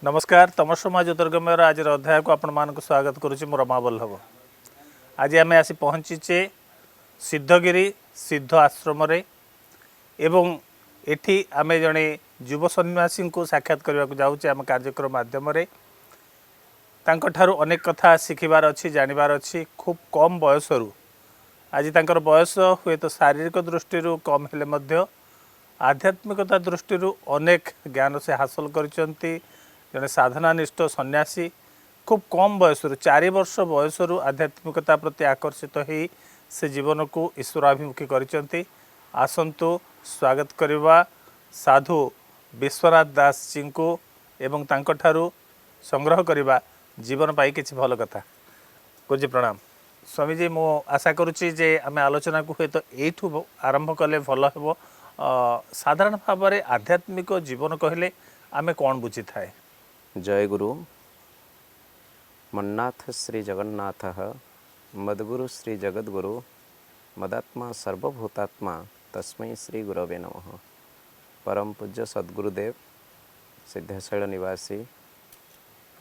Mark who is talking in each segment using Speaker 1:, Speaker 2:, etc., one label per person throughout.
Speaker 1: नमस्कार तम समाज ज्योतिर्गमय आज अध्याय को आपण मान स्वागत करुच्ची मो रमा बल्लभ। आज आम आसी पहुँचीचे सिद्धगिरी सिद्ध आश्रम एवं एठी आम जड़े युव सन्यासी को साक्षात करने को जाऊँ आम कार्यक्रम माध्यम अनेक कथा शिखबार अच्छी जानवर अच्छी खूब कम बयसरू आज तांकर बयस हुए तो शारीरिक दृष्टि कम हेले आध्यात्मिकता दृष्टि अनेक ज्ञान से हासिल करचंती। जड़े साधनानिष्ठ सन्यासी खूब कम बयसरू 4 वर्ष बयसरू आध्यात्मिकता प्रति आकर्षित हो से जीवन को ईश्वराभिमुखी करचंती। आसंतु स्वागत करवा साधु विश्वनाथ दास जी को एवं तांकठारु संग्रह करवा जीवन पाई किछि भल कथा। गुरुजी प्रणाम। स्वामी जी मु आशा करुच्ची जे आम आलोचना को हुए तो यू आरंभ कले भल हे। साधारण भाव में आध्यात्मिक जीवन कहले आमे कौन बुझी थाए?
Speaker 2: जय गुरु। मन्नाथ श्री जगन्नाथ मद्गुरु श्री जगद्गुरु मदात्मा सर्वभूतात्मा तस्मै श्री गुरवे नमः। परम पूज्य सद्गुरुदेव सिद्धशैल निवासी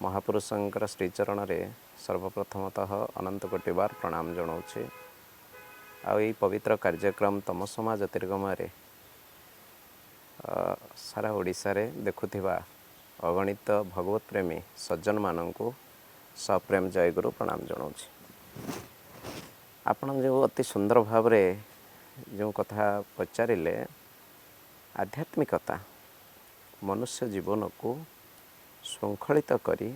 Speaker 2: महापुरुषंकर श्रीचरण रे सर्वप्रथमतः अनंत कोटि बार प्रणाम जनाऊे। आई पवित्र कार्यक्रम तम समाज ज्योतिर्गमय सारा ओडिशा रे देखुथिबा अगणित भगवत प्रेमी सज्जन मानू सप्रेम जय गुरु प्रणाम जनाऊे। आपण जो अति सुंदर भाव जो कथा पचारे आध्यात्मिकता मनुष्य जीवन को श्रृंखलित करी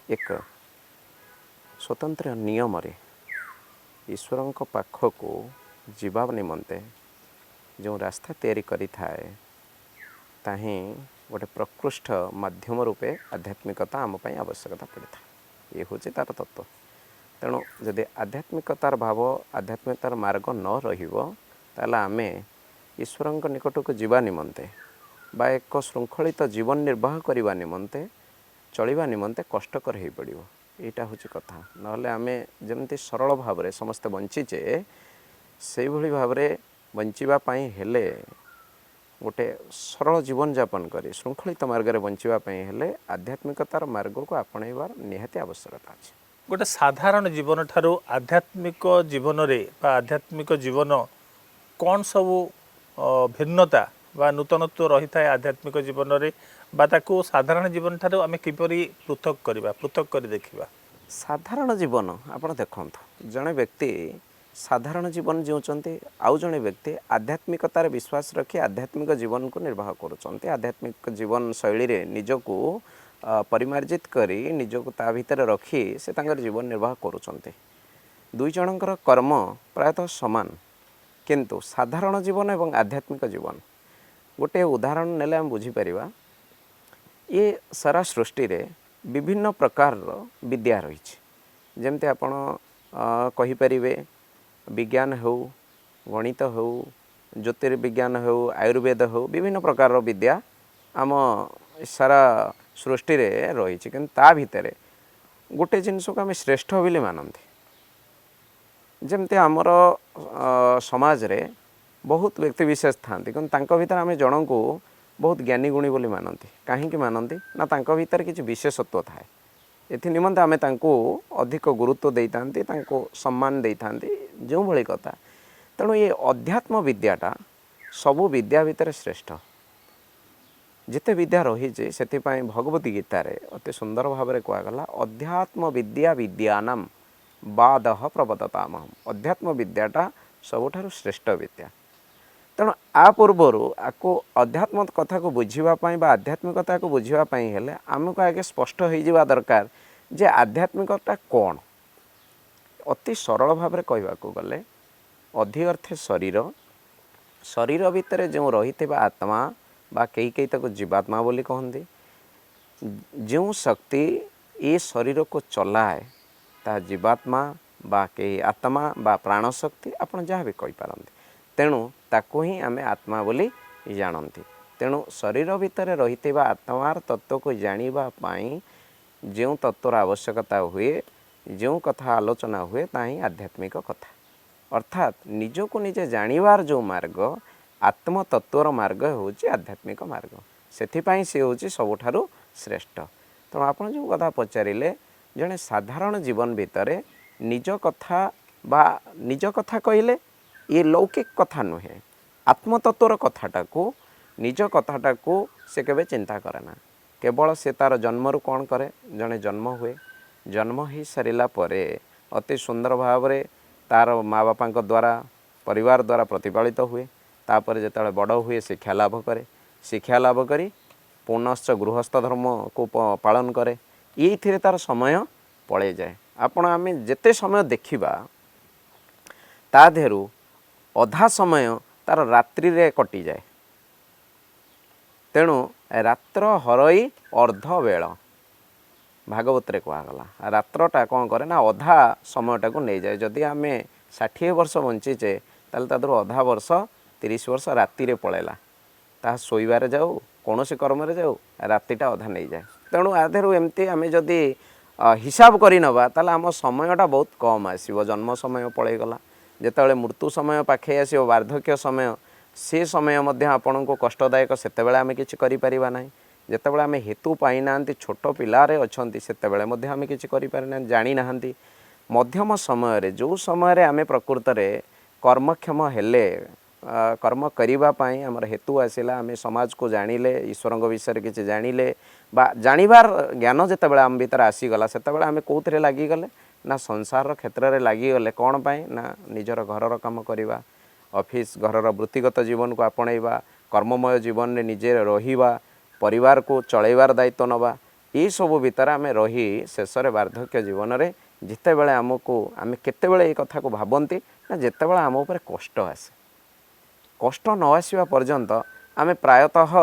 Speaker 2: एक स्वतंत्र नियम रे ईश्वर पाख को जीवा निमंते जो रास्ता तैयारी करी थाए ताही गोटे प्रकृष्ट माध्यम रूपे आध्यात्मिकता आम पाई आवश्यकता पड़ी था। ये हूँ तार तत्व। तेणु जदि आध्यात्मिकतार भाव आध्यात्मिकतार मार्ग न रहिबो आमे ईश्वर निकट को जीवा निमंते बा एक श्रृंखलित जीवन निर्वाह करने निमंते चलवा निमंते कष्टकर हो पड़ो। यहाँ हूँ कथा। नहले आमे जमती सरल भाव में समस्ते बंचीचे से भली भाव में बंचापी हेले गोटे सरल जीवन यापन करी श्रृंखलित मार्ग में बंचापी हेले आध्यात्मिकतार मार्ग को आपणेबार निहाती आवश्यकता अच्छे।
Speaker 1: गोटे साधारण जीवन ठारू आध्यात्मिक जीवन रे बा आध्यात्मिक जीवन कौन सबू भिन्नता बा नूतनत्व रही था आध्यात्मिक जीवन रे बा ताकू साधारण जीवन ठारू आमे किपरि पृथक करबा पृथक करी देखिबा?
Speaker 2: साधारण जीवन आपण देखंतु जड़े व्यक्ति साधारण जीवन जीउचंती आउ जड़े व्यक्ति आध्यात्मिकतार विश्वास रखी आध्यात्मिक जीवन को निर्वाह करुचंती। आध्यात्मिक जीवन शैली रे निजको परिमार्जित करी निजको ता भितर रखी से तांकर जीवन निर्वाह करुचंती। दुई जनकर कर्म प्रायतः समान किंतु साधारण जीवन एवं आध्यात्मिक जीवन गोटे उदाहरण नेले हम बुझी परिबा। ये सारा सृष्टि रे विभिन्न प्रकार विद्या रही जमती आपण कहि परिबे विज्ञान हो गणित हो ज्योतिर्विज्ञान हो आयुर्वेद हो विभिन्न प्रकार विद्या आम सारा सृष्टि रे रही कि ता भितर गोटे जिनस को आम श्रेष्ठ बोली मानती। जमती आमर समाज रे बहुत व्यक्ति विशेष था कि भीतर आम जन को बहुत ज्ञानी गुणी बोली मानती। कहीं मानती ना तांको भीतर किसी विशेषत्व थाए एथि निमंते आमे तांको अधिक गुरुत्व देइतांती तांको सम्मान देइतांती जो भली कथा। तेणु ये अध्यात्म विद्याटा सबु विद्या भितर श्रेष्ठ। जिते विद्या रही से भगवती गीता रे अति सुंदर भाव में कहगला अध्यात्म विद्या विद्यानाम बादह प्रवदतामहम। अध्यात्म विद्याटा सबुठारु श्रेष्ठ विद्या। तेणु आ पूर्वर आपको अध्यात्म कथा को बुझापी बा आध्यात्मिकता को बुझापी हेले आमको आगे स्पष्ट हो जावा दरकार जे आध्यात्मिकता कौन। अति सरल भाव में कहवाक गले अधि अर्थे शरीर शरीर भितर जो रही आत्मा बा कई कई ताको जीवात्मा बोली कहते जो शक्ति ये शरीर को चलाए ता जीवात्मा बा कई आत्मा बा प्राण शक्ति आपन जहाँ भी कहींपारती। तेणु ताको ही आमे आत्मा बोली जानती। तेणु शरीर भितर रही आत्मार तत्व को जानिबा पाई जो तत्वर आवश्यकता हुए जो कथा आलोचना हुए ताही आध्यात्मिक कथा। अर्थात निज को निजे जानिबार जो मार्ग आत्म तत्वर मार्ग होची आध्यात्मिक मार्ग। सेथिपाई से होची सबुठारु श्रेष्ठ। तेणु आप जो कथा पचारे जड़े साधारण जीवन भितर निज कथा बा निज कथा कहले ये लौकिक कथा नुहे आत्मतत्वर कथाटा को निज कथाटा को से केबे चिंता करे ना केवल से तार जन्म कौन करे जड़े जन्म हुए जन्म हो सारा परे अति सुंदर भाव रे तार माँ बापा द्वारा परिवार द्वारा प्रतिपालित हुए तापर जिते बड़ हुए शिक्षा लाभ करे शिक्षा लाभ करी पुनश्च गृहस्थ धर्म को पालन करे ये तार समय पड़े जाए आपण आम जेते समय देखिबा ता देहरु अधा समय तार रात्रि रे कटि जाए तेणु रात्र हरई अर्ध बेल भागवत रे कहगला रात्रटा कौन करे ना अधा समयटा को नहीं जाए जदि आम 60 वर्ष बंचीचे ताल तादर अधा वर्ष 30 वर्ष राति रे पड़ेला ता शोइबारे जाऊ कौन से कर्म रे जाऊ रातिटा अधा नहीं जाए तेणु आधेरु एमती आम जदि हिसाब करी नबा ताल आम समयटा बहुत कम आसीबो जन्म समय पळेगला जेतेबेले मृत्यु समय पाखे आसीबो वार्धक्य समय से समय मध्य आपण को कष्टदायक सेतेबेले आम किछि करि परिबा नाही जेतेबेले आम हेतु पाई नांती छोट पिलारे अछंती सेतेबेले मध्य आम किछि करि पारि ना जानि नाहंती मध्यम समय रे जो समय रे आम प्रकृत रे कर्मक्षम हेले कर्म करिबा पाई हमर हेतु आसिला आम समाज को जानिले ईश्वर विषय किछि जानिले बा जानिबार ज्ञान जेतेबेले आम भीतर आसीगला सेतेबेले आम कोउथरे लागि गले ना संसार क्षेत्र रे लागि गले कोन पाई ना निजर घरर काम करिबा ऑफिस घरर वृत्तिगत जीवन को आपणेबा कर्ममय जीवन रे निजे रहिबा परिवार को चलैबार दायित्व नबा ये सब भीतर आम रही शेष वार्धक्य जीवन रे जितेबेले आमको आम केतेबेले ये कथा को भाबंती ना जेतेबेले आम ऊपर कष्ट आसे कष्ट न आसवा पर्यंत आम प्रायतः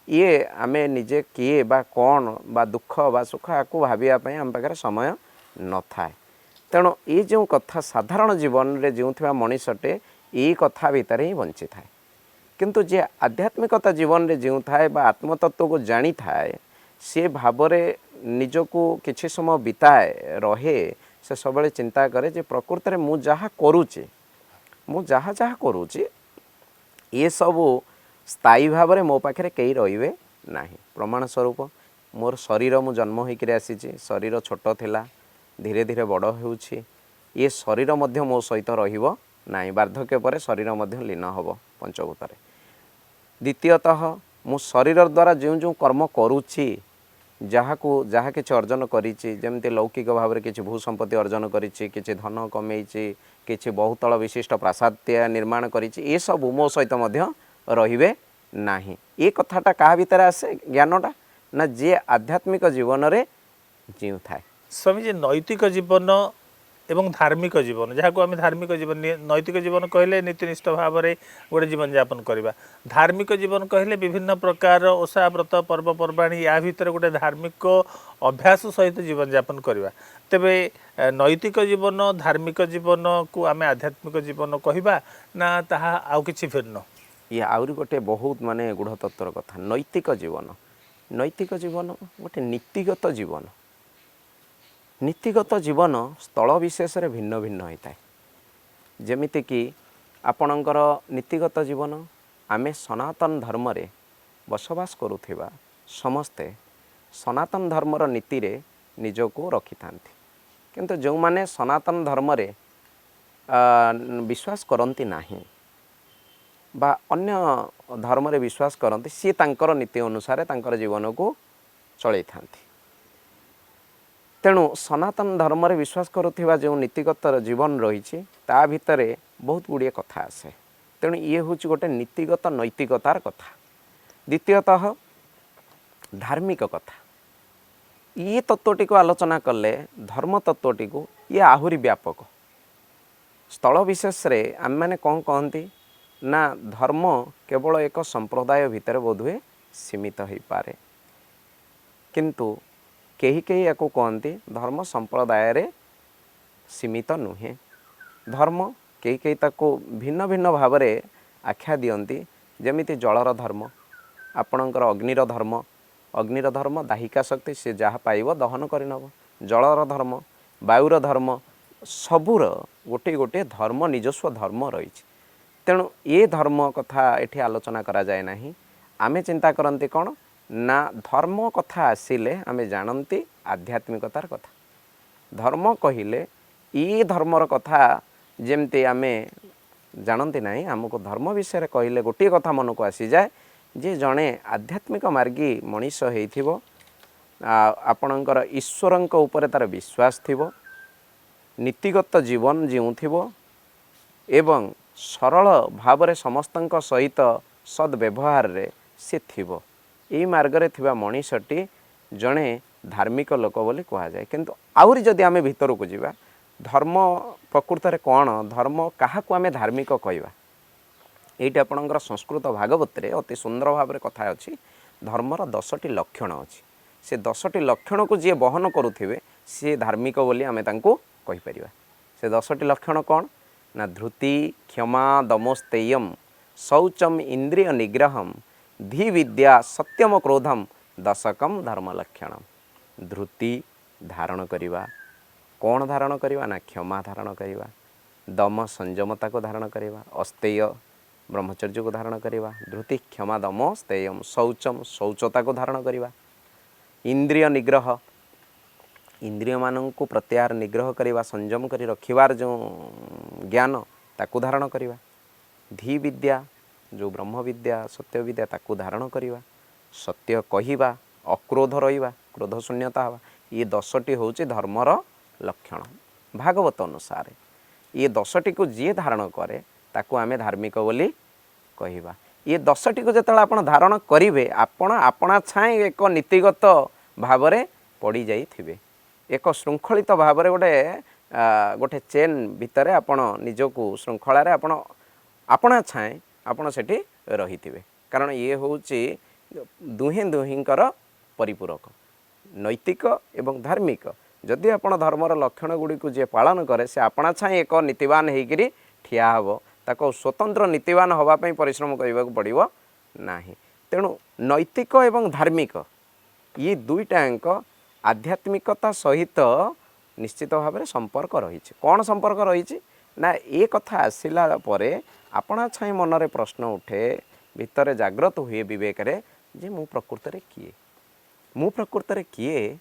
Speaker 2: ये आम निजे किए बा कौन बा दुख बा सुख आपको भाविया आम पाखे समय न थाए तेणु ये जो कथा साधारण जीवन रे जो मनीषटे ये कथा भितर ही बंची थाए किंतु जे आध्यात्मिकता जीवन रे जो थाए बा आत्मतत्व को जानी थाए से भावरे निजको किछि समय बिताए रहे से सबले चिंता करे जे प्रकृत रे मु जहा करूची मु जहा जहा करूची ये सब स्थायी भाव में मो पाखे कई रे ना प्रमाण स्वरूप मोर शरीर मु जन्म होकर आसी शरीर छोट थिला धीरे धीरे बड़ हो ये शरीर मध्य मो सहित रहिबो नाही वार्धक्य पर शरीर मध्य लीन हब पंचभूत रे द्वितीयतः मु शरीर द्वारा जो जो कर्म करूची जहाँ को जहाँ किसी अर्जन करिछि जेमति लौकिक भाव में किसी भूसंपत्ति अर्जन करिछि किछि धन कमेइछि किछि बहुतल विशिष्ट प्रासाद्य निर्माण करिछि ये सब मो सहित मध्य रहिबे नाही ये कथाटा कहा भीतर आसे ज्ञानटा ना जे आध्यात्मिक जीवन रे जीव थाए
Speaker 1: स्वामी जी नैतिक जीवन एवं धार्मिक जीवन जहाँ को आम धार्मिक जीवन नैतिक जीवन कहले नीतिनिष्ठ भाव में गोटे जीवन यापन करवा धार्मिक जीवन कहले विभिन्न प्रकार ओषा व्रत पर्वपर्वाणी या भितर गोटे धार्मिक अभ्यास सहित जीवन यापन करवा तेबे नैतिक जीवन धार्मिक जीवन को आम आध्यात्मिक जीवन कहवा ना ताहा आउ किछि भिन्न
Speaker 2: ये आउरी गोटे बहुत माने गूढ़तत्वर कथा नैतिक जीवन गोटे नीतिगत जीवन नीतिगत जीवन स्थल विशेष रे भिन्न भिन्न होता है जमिति कि आपणकर नीतिगत जीवन आमे सनातन धर्म रे बसवास करुथिबा समस्ते सनातन धर्मर नीति रे निजको रखि थांती किंतु जो माने सनातन धर्म रे विश्वास करंती नाही बा अन्य धर्म रे विश्वास करंती सी तांकर नीति अनुसार तांकर जीवन को चलै थांती तेणु सनातन धर्म रे विश्वास करुथिबा जो नीतिगत जीवन रही ता भितरे बहुत गुड़िए कथा आसे तेणु ये हूँ गोटे नीतिगत नैतिकतार कथा द्वितीयतः धार्मिक कथा ये तत्वटी को आलोचना कले धर्म तत्वटी को ये आहुरी व्यापक स्थल विशेष रे आम मैंने कौन कहती ना धर्म केवल एक संप्रदाय भितर बोधुए सीमित हो पारे किंतु कहीं कहीं या कहती धर्म संप्रदाय रे सीमित नुहे धर्म कहीं कहीं ताको भिन्न भिन्न भाव में आख्या दियंती जेमिति जलर धर्म आपणकर अग्निर धर्म दाहिका शक्ति से जहाँ पाइब दहन करनब जलर धर्म वायुर धर्म सबूर गोटे गोटे धर्म निजस्व धर्म रही तेणु ये धर्म कथा एठी आलोचना करा जाए नहीं आमे चिंता करती कौन ना धर्म कथा आसिले आमे जानती आध्यात्मिकतार कथा। धर्म कहिले ई धर्मर कथा जेमती आमे जानती नहीं, आमको धर्म विषय कहले गोटे कथा मन को आसी जाए जे जड़े आध्यात्मिक मार्गी मनीष हो आपणकर ईश्वरंक उपरे तार विश्वास थिबो, नीतिगत जीवन जीउथिबो एवं सरल भावरे समस्तंक सहित सद्व्यवहार रे से थिबो। एई मार्गरे थिबा मनीषटी जड़े धार्मिक लोक बोली कहा जाए। किंतु आउरी जदि आमे भीतर को जीवा धर्म प्रकृत रे कौन, धर्म काहाकू आमे धार्मिक कहवा, एइटा आपणकर संस्कृत भागवत रे अति सुंदर भाव कथा अछि। धर्मर 10टी लक्षण अछि, से 10टी लक्षण को जी बहन करुथिबे सी धार्मिक बोली आमे तांको कहि परिबा। से 10टी लक्षण कौन ना धृति, क्षमा, दमोस्तेयम, शौचम, इंद्रिय निग्रहम, धी विद्या, सत्यम, क्रोधम, दशकम धर्म लक्षणम। धृति धारण करिवा, कौन धारण करिवा ना क्षमा धारण करिवा, दम संयमता को धारण करिवा, अस्तेय ब्रह्मचर्य को धारण करिवा, धृति क्षमा दम स्तेयम, शौचम शौचता को धारण करिवा, इंद्रिय निग्रह इंद्रिय मानक प्रत्याहार निग्रह करिवा, संयम करी रखिवार जो ज्ञान ताकू धारण करिवा, धी विद्या जो ब्रह्म विद्या सत्य विद्या ताकू धारण करिवा, सत्य कहिवा, अक्रोध रहिवा, क्रोध शून्यता हवा। ये 10टी होची धर्मर लक्षण भागवत अनुसार। ये 10टी को जी धारण करे ताकू आमे धार्मिक बोली कहिबा। ये 10टी को जतला आपण धारण करिवे आपण आपणा छाए एक नीतिगत भावरे पड़ी जाइथिबे, एक श्रृंखलित भावरे गोटे चेन भितर आपण निजको श्रृंखला रे आपण आपणा छाए आपण सेठी रहिथिबे। कारण ये होची दुहे दुहिंकर परिपूरक नैतिक एवं धार्मिक। जदि आपण धर्मर लक्षण गुड़ी को जे पालन करे से आपणा छाए एक नीतिवान होकर ठिया हबो, ताको स्वतंत्र नीतिवान हवा पई परिश्रम करबा पड़िबो नाही। तेणु नैतिक एवं धार्मिक ये दुईटाक आध्यात्मिकता सहित निश्चित भाव में संपर्क रही। कौन संपर्क रही ना ये कथा आसला परे आपणा छाई मनरे प्रश्न उठे, भितर जाग्रत हुए विवेक रे जे मु प्रकृत रे किए, मु प्रकृत रे किए,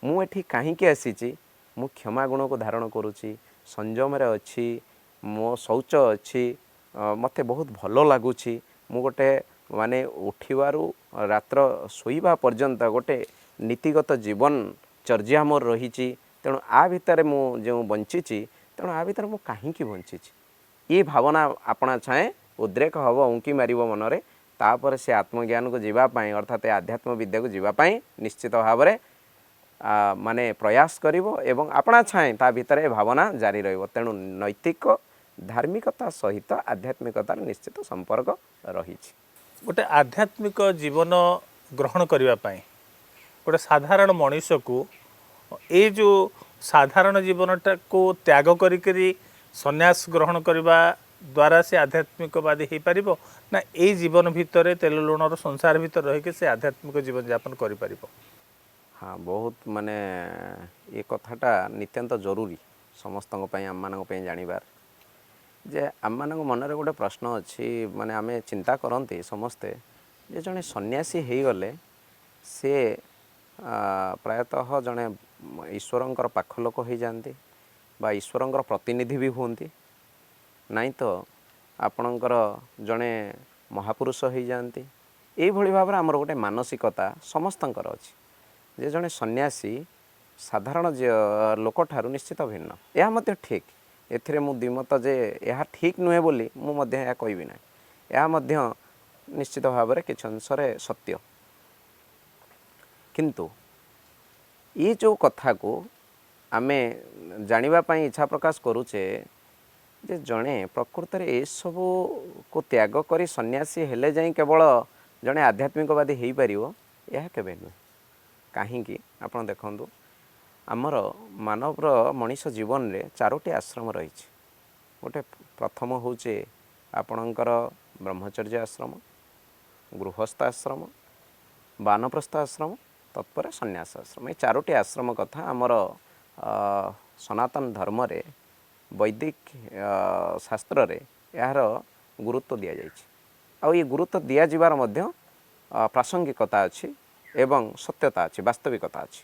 Speaker 2: मु एठी काहींके आसीची, मु क्षमा गुण को धारण करुची, संयम रे अछि, मो शौच अछि, मते बहुत भलो लागुची, मु गोटे माने उठिबारु रात्र सोईबा पर्यंत गोटे नीतिगत जीवन चर्या मोर रही। तेणु आ भितर मु जो बंचीची तेणु आ भितर मु काहींकी बंचीची ये भावना आपणा छाए उद्रेक हब उंकी मारिब मनरे। तापर से आत्मज्ञान को जीवापाई अर्थात आध्यात्म विद्या को जीवापाई निश्चित भाव में माने प्रयास करिवो एवं आपणा छाए ता भितर भावना जारी रहिबो। तेणु नैतिक धार्मिकता सहित आध्यात्मिकतार निश्चित संपर्क रही।
Speaker 1: गोटे आध्यात्मिक जीवन ग्रहण करने गोटे साधारण मनीष को ये जो साधारण जीवनटा को त्याग करी संन्यास ग्रहण करने द्वारा से आध्यात्मिकवादी हो पार ना ये जीवन भितर तेल लुणर संसार भितर रहीकि से आध्यात्मिक जीवन यापन कर पार।
Speaker 2: हाँ बहुत माने ये कथाटा नित्यंत जरूरी समस्त आम मान जानिबार जे आम मान मनरे गोटे प्रश्न अच्छी माने आमे चिंता करते समस्ते जे जड़े सन्यासी हो गले से प्रायतः जड़े ईश्वरंकर पाख लोक हो जाती बा ईश्वरंकर प्रतिनिधि भी हुंती नाई तो आपणकर जड़े महापुरुष हो जाती। ये भाव में आमर गोटे मानसिकता समस्तंकर अच्छी जे जड़े सन्यासी साधारण लोक ठारू निश्चित भिन्न। यह मध्य ठीक एथिरे मु द्विमत जे यह ठीक नुहे बोली मु मध्य यह कहबी ना, यह मध्य निश्चित भाव में किछ अंशरे सत्य। किंतु ये जो कथा को आमे जानिबा पई इच्छा प्रकाश करूचे जे जड़े प्रकृत में ये सब को त्याग करी सन्यासी हेले जाई केवल जड़े आध्यात्मिकवादी हो पारिबो यह केबे नुहे। काहींकी आपण देखंतु आमर मानवर मनीष जीवन रे 4टी आश्रम रही। गोटे प्रथम होचे आपणकर ब्रह्मचर्य आश्रम, गृहस्थ आश्रम, वानप्रस्थ आश्रम, तत्पर सन्यास आश्रम। ये 4टी आश्रम कथा आमर सनातन धर्म रे वैदिक शास्त्र रे यार गुरुत्व दि जाइए। आ ये गुरुत्व दि जाबार मध्य प्रासंगिकता अच्छी एवं सत्यता अच्छी वास्तविकता अच्छी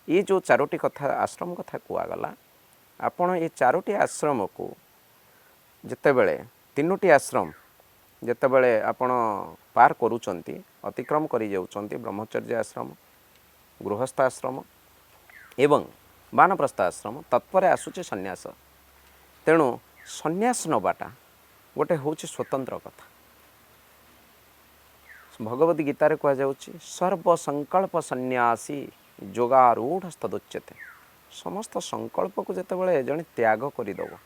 Speaker 2: ये जो चारोटी कथा आश्रम कथा कहगला आपण ये चारोटी आश्रम को जितेबले तीनोटी आश्रम जितेबले आपण पार करूचंती अतिक्रम करी जाउचंती ब्रह्मचर्य आश्रम गृहस्थ आश्रम एवं वानप्रस्थ आश्रम तत्पर आसूचे सन्यास तेणु सन्यास नबाटा गोटे हूँ स्वतंत्र कथा भगवद गीतार कहुच्छी सर्वसंकल्प सन्यासी जोगारूढ़ तदुच्यते समस्त संकल्प को जितेबाला जड़े त्याग करदेव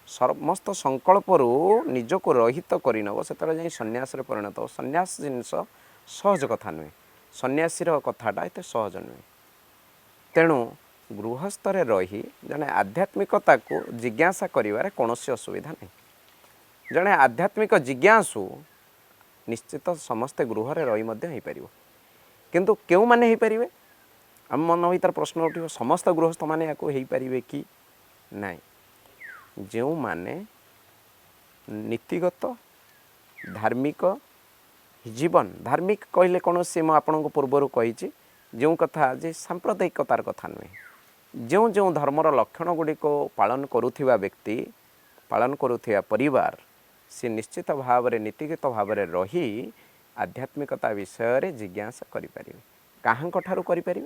Speaker 2: समस्त संकल्प निजक रहित करनब से सन्यास परिणत हो सन्यास जिनस सहज कथा नुहे सन्यासीर कथाटा एत सहज नुहे तेणु गृहस्थरे रही जड़े आध्यात्मिकता को जिज्ञासा करिवारे कौनसी असुविधा नहीं जड़े आध्यात्मिक जिज्ञासु निश्चित समस्ते गृह रही हो पार किंतु क्यों माने हो पारे आम मन भर प्रश्न उठ समस्त गृहस्थ मैंने या पारे कि नाई जो माने नीतिगत धार्मिक जीवन धार्मिक कहले कौन सी मुझे पूर्वर कही जो कथा जे सांप्रदायिकतार कथा नुहे जो जो धर्मर लक्षण गुड़िक पालन करुवा व्यक्ति पालन करुवा परिवार सी निश्चित भाव में नीतिगत भाव में रही आध्यात्मिकता विषय रे जिज्ञासा करें कहाँ ठारू करें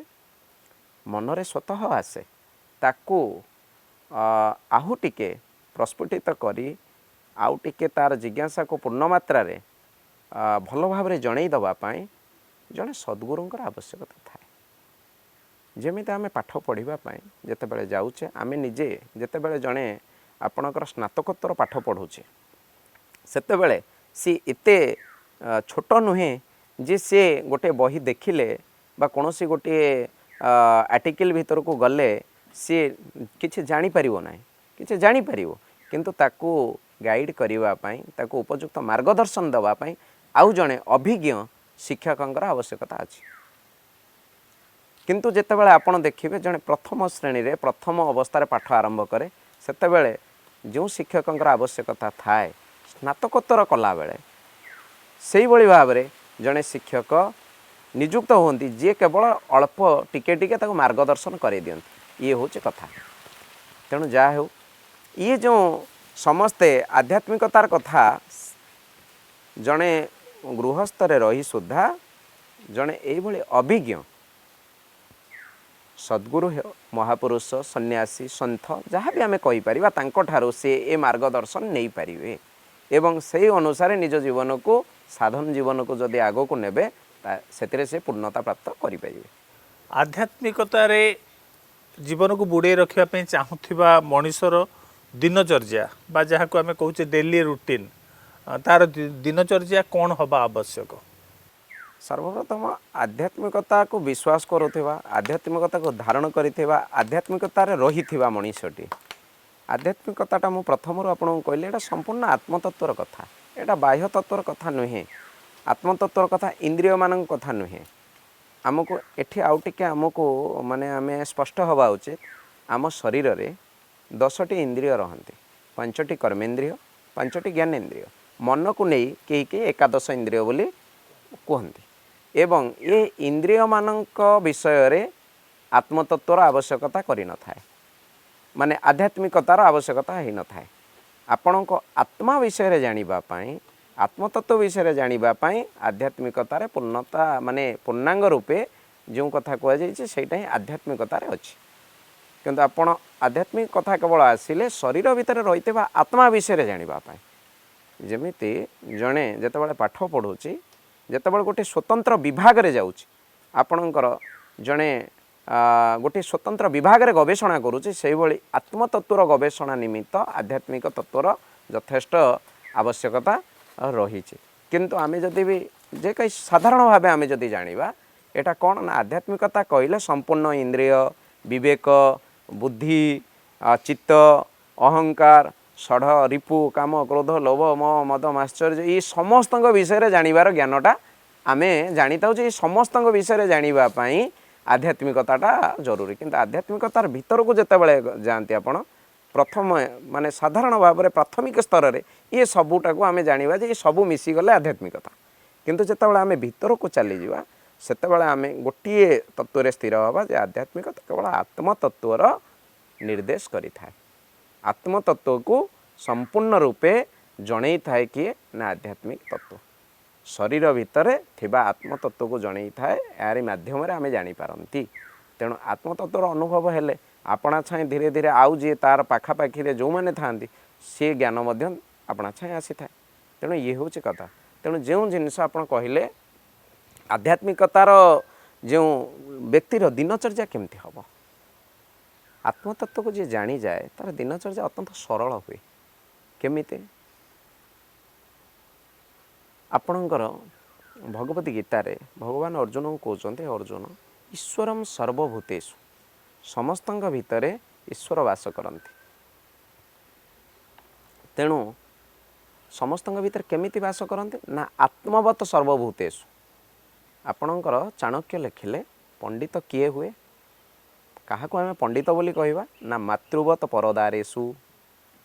Speaker 2: मनरे स्वतः आसे ताकू आहु टिके प्रस्फुटित करी आउ टिके तार जिज्ञासा को पूर्ण मात्रा रे भल भाव में जणई दवापाई जड़े सद्गुरुंकर आवश्यकता थाए जमी आम पाठ पढ़ापी जितेबाला जाऊे आम निजे जितेबाला जड़े आपणकर स्नातकोत्तर पाठ पढ़ुचे सेतेबेले सी एते छोट नुहे जे सी गोटे बही देखिले बा कौनसी गोटे आर्टिकल भीतर को गले सी किछि जानि परिवो नाही किछि जानि परिवो किंतु ताकू गाइड करिवा पई ताकू उपयुक्त मार्गदर्शन दवा पई आउ जणे अभिज्ञ शिक्षकंकर आवश्यकता अछि किंतु जेतेबेले आपण देखिबे जणे प्रथम श्रेणी रे प्रथम अवस्था पाठ आरंभ करे सेतेबेले जो शिक्षकंकर आवश्यकता थाए स्नातकोत्तर कला बेले से भाव में जड़े शिक्षक निजुक्त होती जी केवल अल्प टिके टिके ताको मार्गदर्शन कर दियंती ये हूँ कथा तेणु जहाँ हो ये जो समस्ते आध्यात्मिकतार कथा जड़े गृहस्थरे रही सुधा जड़े ये अभिज्ञ सद्गुरु महापुरुष सन्यासी सन्थ जहाँ भी आम कहीपर तांको से ए मार्गदर्शन नहीं पारे एवं से अनुसार निज जीवन को साधन जीवन को जदि आग को नेबे से पूर्णता प्राप्त करें
Speaker 1: आध्यात्मिकतार जीवन को बुड़े रखापी चाहूबा मनीषर दिनचर्या बा जहाँ को आम कहूँ डेली रूटीन तार दिनचर्या कौन हवा आवश्यक
Speaker 2: सर्वप्रथम आध्यात्मिकता को विश्वास करुवा आध्यात्मिकता को धारण करिथिबा आध्यात्मिकतार रही मनीषटी आध्यात्मिकता मु प्रथम आपको कहली एटा संपूर्ण आत्मतत्वर कथा एटा बाह्य तत्वर कथा नुहे आत्मतत्वर कथा इंद्रिय मान कथा नुहे आमको एठी आउ टिके आमको माने आमे स्पष्ट हवा उचित आम शरीर रे 10टी इंद्रिय रहंती 5टी कर्मेंद्रिय 5टी ज्ञानेन्द्रिय मन को नहीं कई एकादश इंद्रिय बोली कहती एवं ये इंद्रिय मानक विषय रे आत्मतत्वर आवश्यकता करि न थाए माने आध्यात्मिकतार आवश्यकता ही न थाए आपण को आत्मा विषय रे जानिबा पाई आत्मतत्व विषय रे जानिबा पाई आध्यात्मिकतार पूर्णता माने पूर्णांग रूपे जो कथा कह जाइए सेटा ही आध्यात्मिकतार अछि किंतु आपण आध्यात्मिक कथा केवल आसिले शरीर भितर रहितबा आत्मा विषय रे जानिबा पाई जेमिति जणे जेतेबेले पाठ पढुची जेतेबेले गोटे स्वतंत्र विभाग रे जाउची आपणकर जणे गोटे स्वतंत्र विभाग रे गवेषणा करुचे से भली आत्मतत्वर गवेषणा निमित्त आध्यात्मिक तत्वर यथेष्ट आवश्यकता रही किंतु आमे जदि भी जे कई साधारण भाव आमे जदि जानिबा एटा कौन ना आध्यात्मिकता कहले संपूर्ण इंद्रिय विवेक बुद्धि चित्त अहंकार षढ़ रिपु काम क्रोध लोभ मोह मद माश्चर्य ये समस्त विषय जानिबार ज्ञानटा आमे जानिताउ जे समस्त विषय जानिबा पई आध्यात्मिकताटा जरूरी किंतु आध्यात्मिकतार भीतर को जितेबाला जाती आपण प्रथम माने साधारण भाव में प्राथमिक स्तर में ये सबूटा को आम जाना जे सबू मिसीगले आध्यात्मिकता किंतु जितेबाला आम भीतर को चली जावा ସେତେବେଳେ ଆମେ ଗୋଟିଏ ତତ୍ତ୍ୱରେ ସ୍ଥିର ହେବା ଯେ ଆଧ୍ୟାତ୍ମିକତା କେବଳ ଆତ୍ମତତ୍ତ୍ୱର ନିର୍ଦ୍ଦେଶ କରିଥାଏ। ଆତ୍ମତତ୍ତ୍ୱକୁ ସମ୍ପୂର୍ଣ୍ଣ ରୂପେ ଜଣେଇଥାଏ କିଏ ନା ଆଧ୍ୟାତ୍ମିକ ତତ୍ତ୍ୱ। ଶରୀର ଭିତରେ ଥିବା ଆତ୍ମତତ୍ତ୍ୱକୁ ଜଣେଇଥାଏ, ଏହାରି ମାଧ୍ୟମରେ ଆମେ ଜାଣିପାରନ୍ତି। ତେଣୁ ଆତ୍ମତତ୍ତ୍ୱର ଅନୁଭବ ହେଲେ ଆପଣା ଛାଏଁ ଧୀରେ ଧୀରେ ଆଉ ଯିଏ ତା'ର ପାଖାପାଖିରେ ଯେଉଁମାନେ ଥାଆନ୍ତି ସେ ଜ୍ଞାନ ମଧ୍ୟ ଆପଣା ଛାଏଁ ଆସିଥାଏ। ତେଣୁ ଇଏ ହେଉଛି କଥା। ତେଣୁ ଯେଉଁ ଜିନିଷ ଆପଣ କହିଲେ ଆଧ୍ୟାତ୍ମିକତାର ଯେଉଁ ବ୍ୟକ୍ତିର ଦିନଚର୍ଯ୍ୟା କେମିତି ହେବ, ଆତ୍ମତତ୍ତ୍ୱକୁ ଯିଏ ଜାଣିଯାଏ ତା'ର ଦିନଚର୍ଯ୍ୟା ଅତ୍ୟନ୍ତ ସରଳ ହୁଏ। କେମିତି? ଆପଣଙ୍କର ଭଗବତୀ ଗୀତାରେ ଭଗବାନ ଅର୍ଜୁନଙ୍କୁ କହୁଛନ୍ତି, ଅର୍ଜୁନ ଈଶ୍ୱରମ୍ ସର୍ବଭୂତେଷୁ, ସମସ୍ତଙ୍କ ଭିତରେ ଈଶ୍ୱର ବାସ କରନ୍ତି। ତେଣୁ ସମସ୍ତଙ୍କ ଭିତରେ କେମିତି ବାସ କରନ୍ତି ନା ଆତ୍ମବତ ସର୍ବଭୂତେଷୁ। ଆପଣଙ୍କର ଚାଣକ୍ୟ ଲେଖିଲେ ପଣ୍ଡିତ କିଏ ହୁଏ? କାହାକୁ ଆମେ ପଣ୍ଡିତ ବୋଲି କହିବା ନା ମାତୃବତ ପରଦାରେଷୁ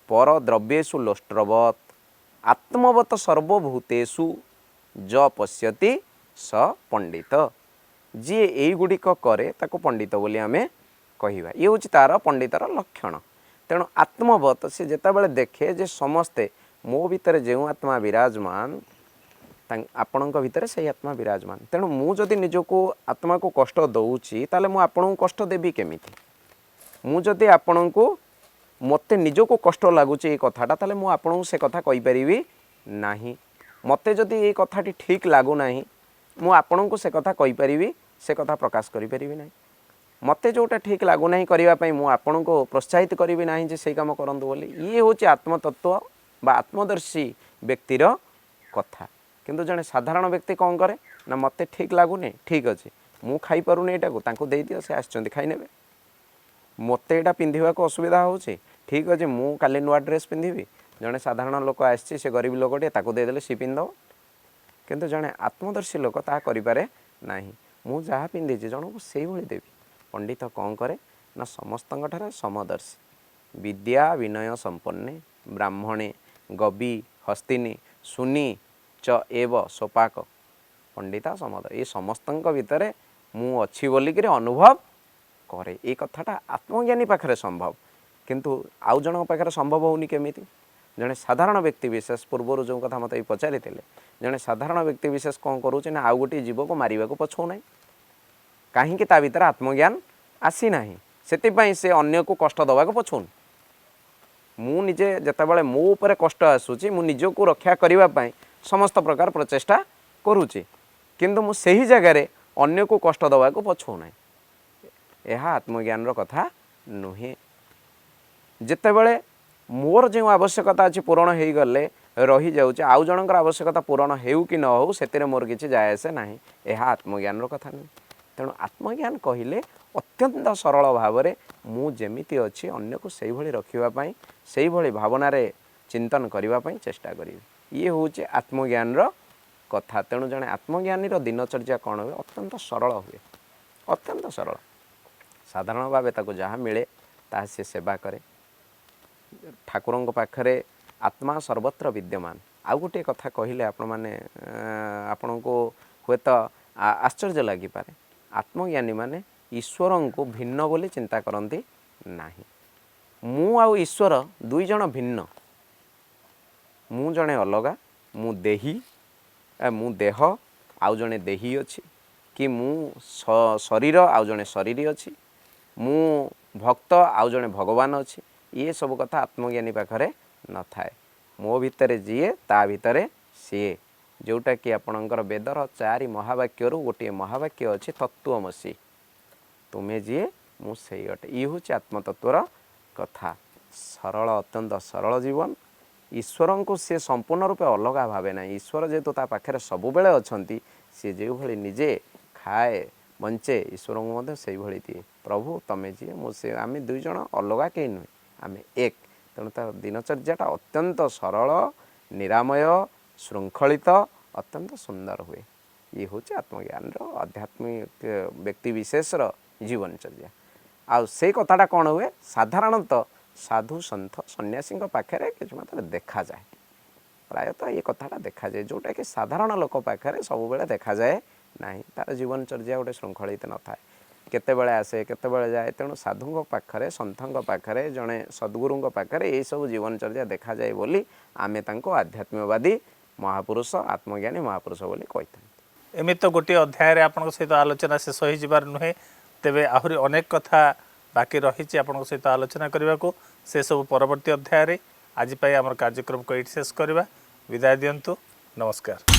Speaker 2: ପରଦ୍ରବ୍ୟେଷୁ ଲୋଷ୍ଟ୍ରବତ୍ ଆତ୍ମବତ ସର୍ବଭୂତେଷୁ ଯ ପଶ୍ୟତି ସ ପଣ୍ଡିତ। ଯିଏ ଏଇଗୁଡ଼ିକ କରେ ତାକୁ ପଣ୍ଡିତ ବୋଲି ଆମେ କହିବା। ଇଏ ହେଉଛି ତା'ର ପଣ୍ଡିତର ଲକ୍ଷଣ। ତେଣୁ ଆତ୍ମବତ ସେ ଯେତେବେଳେ ଦେଖେ ଯେ ସମସ୍ତେ ମୋ ଭିତରେ ଯେଉଁ ଆତ୍ମା ବିରାଜମାନ ଆପଣଙ୍କ ଭିତରେ ସେଇ ଆତ୍ମା ବିରାଜମାନ। ତେଣୁ ମୁଁ ଯଦି ନିଜକୁ ଆତ୍ମାକୁ କଷ୍ଟ ଦେଉଛି ତାହେଲେ ମୁଁ ଆପଣଙ୍କୁ କଷ୍ଟ ଦେବି କେମିତି? ମୁଁ ଯଦି ଆପଣଙ୍କୁ ମୋତେ ନିଜକୁ କଷ୍ଟ ଲାଗୁଛି ଏଇ କଥାଟା, ତାହେଲେ ମୁଁ ଆପଣଙ୍କୁ ସେ କଥା କହିପାରିବି ନାହିଁ। ମୋତେ ଯଦି ଏଇ କଥାଟି ଠିକ୍ ଲାଗୁନାହିଁ ମୁଁ ଆପଣଙ୍କୁ ସେ କଥା କହିପାରିବି, ସେ କଥା ପ୍ରକାଶ କରିପାରିବି ନାହିଁ। ମୋତେ ଯେଉଁଟା ଠିକ୍ ଲାଗୁନାହିଁ କରିବା ପାଇଁ ମୁଁ ଆପଣଙ୍କୁ ପ୍ରୋତ୍ସାହିତ କରିବି ନାହିଁ ଯେ ସେଇ କାମ କରନ୍ତୁ ବୋଲି। ଇଏ ହେଉଛି ଆତ୍ମତତ୍ତ୍ୱ ବା ଆତ୍ମଦର୍ଶୀ ବ୍ୟକ୍ତିର କଥା। କିନ୍ତୁ ଜଣେ ସାଧାରଣ ବ୍ୟକ୍ତି କ'ଣ କରେ ନା ମୋତେ ଠିକ୍ ଲାଗୁନି, ଠିକ୍ ଅଛି ମୁଁ ଖାଇପାରୁନି ଏଇଟାକୁ, ତାଙ୍କୁ ଦେଇଦିଅ, ସେ ଆସିଛନ୍ତି ଖାଇନେବେ। ମୋତେ ଏଇଟା ପିନ୍ଧିବାକୁ ଅସୁବିଧା ହେଉଛି, ଠିକ୍ ଅଛି ମୁଁ କାଲି ନୂଆ ଡ୍ରେସ୍ ପିନ୍ଧିବି। ଜଣେ ସାଧାରଣ ଲୋକ ଆସିଛି, ସେ ଗରିବ ଲୋକଟିଏ, ତାକୁ ଦେଇଦେଲେ ସିଏ ପିନ୍ଧିଦେବ। କିନ୍ତୁ ଜଣେ ଆତ୍ମଦର୍ଶୀ ଲୋକ ତାହା କରିପାରେ ନାହିଁ। ମୁଁ ଯାହା ପିନ୍ଧିଛି ଜଣକୁ ସେଇଭଳି ଦେବି। ପଣ୍ଡିତ କ'ଣ କରେ ନା ସମସ୍ତଙ୍କଠାରେ ସମଦର୍ଶୀ। ବିଦ୍ୟା ବିନୟ ସମ୍ପନ୍ନେ ବ୍ରାହ୍ମଣେ ଗବି ହସ୍ତିନୀ ସୁନି ଚ ଏବ ସୋପାକ ପଣ୍ଡିତା ସମଦର୍ଶୀ। ଏ ସମସ୍ତଙ୍କ ଭିତରେ ମୁଁ ଅଛି ବୋଲିକିରି ଅନୁଭବ କରେ। ଏ କଥାଟା ଆତ୍ମଜ୍ଞାନୀ ପାଖରେ ସମ୍ଭବ, କିନ୍ତୁ ଆଉ ଜଣଙ୍କ ପାଖରେ ସମ୍ଭବ ହେଉନି। କେମିତି? ଜଣେ ସାଧାରଣ ବ୍ୟକ୍ତି ବିଶେଷ, ପୂର୍ବରୁ ଯେଉଁ କଥା ମୋତେ ପଚାରିଥିଲେ, ଜଣେ ସାଧାରଣ ବ୍ୟକ୍ତି ବିଶେଷ କ'ଣ କରୁଛି ନା ଆଉ ଗୋଟିଏ ଜୀବକୁ ମାରିବାକୁ ପଛଉନାହିଁ। କାହିଁକି? ତା ଭିତରେ ଆତ୍ମଜ୍ଞାନ ଆସିନାହିଁ, ସେଥିପାଇଁ ସେ ଅନ୍ୟକୁ କଷ୍ଟ ଦେବାକୁ ପଛଉନି। ମୁଁ ନିଜେ ଯେତେବେଳେ ମୋ ଉପରେ କଷ୍ଟ ଆସୁଛି ମୁଁ ନିଜକୁ ରକ୍ଷା କରିବା ପାଇଁ ସମସ୍ତ ପ୍ରକାର ପ୍ରଚେଷ୍ଟା କରୁଛି, କିନ୍ତୁ ମୁଁ ସେହି ଜାଗାରେ ଅନ୍ୟକୁ କଷ୍ଟ ଦେବାକୁ ପଛଉନାହିଁ। ଏହା ଆତ୍ମଜ୍ଞାନର କଥା ନୁହେଁ। ଯେତେବେଳେ ମୋର ଯେଉଁ ଆବଶ୍ୟକତା ଅଛି ପୂରଣ ହୋଇଗଲେ ରହିଯାଉଛି, ଆଉ ଜଣଙ୍କର ଆବଶ୍ୟକତା ପୂରଣ ହେଉ କି ନ ହେଉ ସେଥିରେ ମୋର କିଛି ଯାଏ ଆସେ ନାହିଁ, ଏହା ଆତ୍ମଜ୍ଞାନର କଥା ନୁହେଁ। ତେଣୁ ଆତ୍ମଜ୍ଞାନ କହିଲେ ଅତ୍ୟନ୍ତ ସରଳ ଭାବରେ ମୁଁ ଯେମିତି ଅଛି ଅନ୍ୟକୁ ସେଇଭଳି ରଖିବା ପାଇଁ, ସେଇଭଳି ଭାବନାରେ ଚିନ୍ତନ କରିବା ପାଇଁ ଚେଷ୍ଟା କରିବି। ଇଏ ହେଉଛି ଆତ୍ମଜ୍ଞାନର କଥା। ତେଣୁ ଜଣେ ଆତ୍ମଜ୍ଞାନୀର ଦିନଚର୍ଯ୍ୟା କ'ଣ ହୁଏ? ଅତ୍ୟନ୍ତ ସରଳ ହୁଏ, ଅତ୍ୟନ୍ତ ସରଳ। ସାଧାରଣ ଭାବେ ତାକୁ ଯାହା ମିଳେ ତାହା ସେ ସେବା କରେ। ଠାକୁରଙ୍କ ପାଖରେ ଆତ୍ମା ସର୍ବତ୍ର ବିଦ୍ୟମାନ। ଆଉ ଗୋଟିଏ କଥା କହିଲେ ଆପଣଙ୍କୁ ହୁଏତ ଆଶ୍ଚର୍ଯ୍ୟ ଲାଗିପାରେ। ଆତ୍ମଜ୍ଞାନୀମାନେ ଈଶ୍ୱରଙ୍କୁ ଭିନ୍ନ ବୋଲି ଚିନ୍ତା କରନ୍ତି ନାହିଁ। ମୁଁ ଆଉ ଈଶ୍ୱର ଦୁଇ ଜଣ ଭିନ୍ନ। ମୁଁ ଜଣେ ଅଲଗା, ମୁଁ ଦେହ ଆଉ ଜଣେ ଦେହୀ ଅଛି, କି ମୁଁ ଶରୀର ଆଉ ଜଣେ ଶରୀରୀ ଅଛି, ମୁଁ ଭକ୍ତ ଆଉ ଜଣେ ଭଗବାନ ଅଛି। ଇଏ ସବୁ କଥା ଆତ୍ମଜ୍ଞାନୀ ପାଖରେ ନଥାଏ। ମୋ ଭିତରେ ଯିଏ ତା ଭିତରେ ସିଏ, ଯେଉଁଟାକି ଆପଣଙ୍କର ବେଦର 4 ମହାବାକ୍ୟରୁ ଗୋଟିଏ ମହାବାକ୍ୟ ଅଛି ତତ୍ତ୍ୱମସି, ତୁମେ ଯିଏ ମୁଁ ସେଇ ଅଟେ। ଇଏ ହେଉଛି ଆତ୍ମତତ୍ତ୍ୱର କଥା। ସରଳ, ଅତ୍ୟନ୍ତ ସରଳ ଜୀବନ। ଈଶ୍ୱରଙ୍କୁ ସିଏ ସମ୍ପୂର୍ଣ୍ଣ ରୂପେ ଅଲଗା ଭାବେ ନାହିଁ। ଈଶ୍ୱର ଯେହେତୁ ତା ପାଖରେ ସବୁବେଳେ ଅଛନ୍ତି, ସିଏ ଯେଉଁଭଳି ନିଜେ ଖାଏ ବଞ୍ଚେ ଈଶ୍ୱରଙ୍କୁ ମଧ୍ୟ ସେଇଭଳି ଦିଏ। ପ୍ରଭୁ ତମେ ଯିଏ ମୁଁ ସେ, ଆମେ ଦୁଇ ଜଣ ଅଲଗା କେହି ନୁହେଁ, ଆମେ ଏକ। ତେଣୁ ତା ଦିନଚର୍ଯ୍ୟାଟା ଅତ୍ୟନ୍ତ ସରଳ, ନିରାମୟ, ଶୃଙ୍ଖଳିତ, ଅତ୍ୟନ୍ତ ସୁନ୍ଦର ହୁଏ। ଇଏ ହେଉଛି ଆତ୍ମଜ୍ଞାନର ଆଧ୍ୟାତ୍ମିକ ବ୍ୟକ୍ତି ବିଶେଷର ଜୀବନଚର୍ଯ୍ୟା। ଆଉ ସେଇ କଥାଟା କ'ଣ ହୁଏ? ସାଧାରଣତଃ ସାଧୁ ସନ୍ଥ ସନ୍ନ୍ୟାସୀଙ୍କ ପାଖରେ କିଛି ମାତ୍ରାରେ ଦେଖାଯାଏ। ପ୍ରାୟତଃ ଏ କଥାଟା ଦେଖାଯାଏ, ଯେଉଁଟାକି ସାଧାରଣ ଲୋକ ପାଖରେ ସବୁବେଳେ ଦେଖାଯାଏ ନାହିଁ, ତାର ଜୀବନଚର୍ଯ୍ୟା ଗୋଟେ ଶୃଙ୍ଖଳିତ ନଥାଏ, କେତେବେଳେ ଆସେ କେତେବେଳେ ଯାଏ। ତେଣୁ ସାଧୁଙ୍କ ପାଖରେ ସନ୍ଥଙ୍କ ପାଖରେ ଜଣେ ସଦ୍ଗୁରୁଙ୍କ ପାଖରେ ଏହିସବୁ ଜୀବନଚର୍ଯ୍ୟା ଦେଖାଯାଏ ବୋଲି ଆମେ ତାଙ୍କୁ ଆଧ୍ୟାତ୍ମିକବାଦୀ ମହାପୁରୁଷ ଆତ୍ମଜ୍ଞାନୀ ମହାପୁରୁଷ ବୋଲି କହିଥାଉ।
Speaker 1: ଏମିତି ତ ଗୋଟିଏ ଅଧ୍ୟାୟରେ ଆପଣଙ୍କ ସହିତ ଆଲୋଚନା ଶେଷ ହୋଇଯିବାର ନୁହେଁ, ତେବେ ଆହୁରି ଅନେକ କଥା ବାକି ରହିଛି ଆପଣଙ୍କ ସହିତ ଆଲୋଚନା କରିବାକୁ, ସେସବୁ ପରବର୍ତ୍ତୀ ଅଧ୍ୟାୟରେ। ଆଜି ପାଇଁ ଆମର କାର୍ଯ୍ୟକ୍ରମକୁ ଏଇଠି ଶେଷ କରିବା। ବିଦାୟ ଦିଅନ୍ତୁ, ନମସ୍କାର।